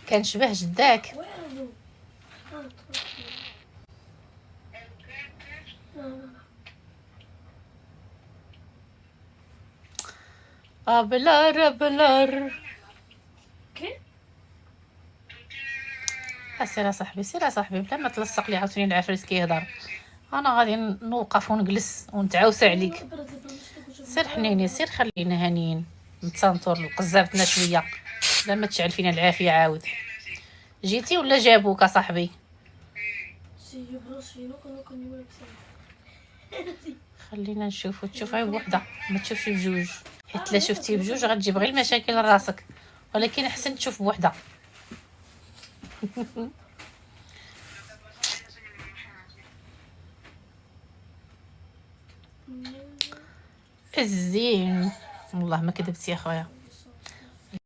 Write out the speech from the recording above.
كنشبه جداك. بلار بلار. سير صاحبي، سير صاحبي، بلا ما تلصق لي عاوتاني العفريت كيهضر. انا غادي نوقف ونجلس ونتعاوس عليك. سير حنيني، سير خلينا هانيين نتصنتور قزرتنا شويه بلا ما تشعل فينا العافيه. عاود جيتي ولا جابوك صاحبي؟ خلينا نشوفو. تشوف غير بوحده ما تشوفش بجوج، حيت لا شفتي بجوج غتجيب غير المشاكل لراسك، ولكن احسن تشوف بوحده. الزين والله ما كذبتي يا خويا.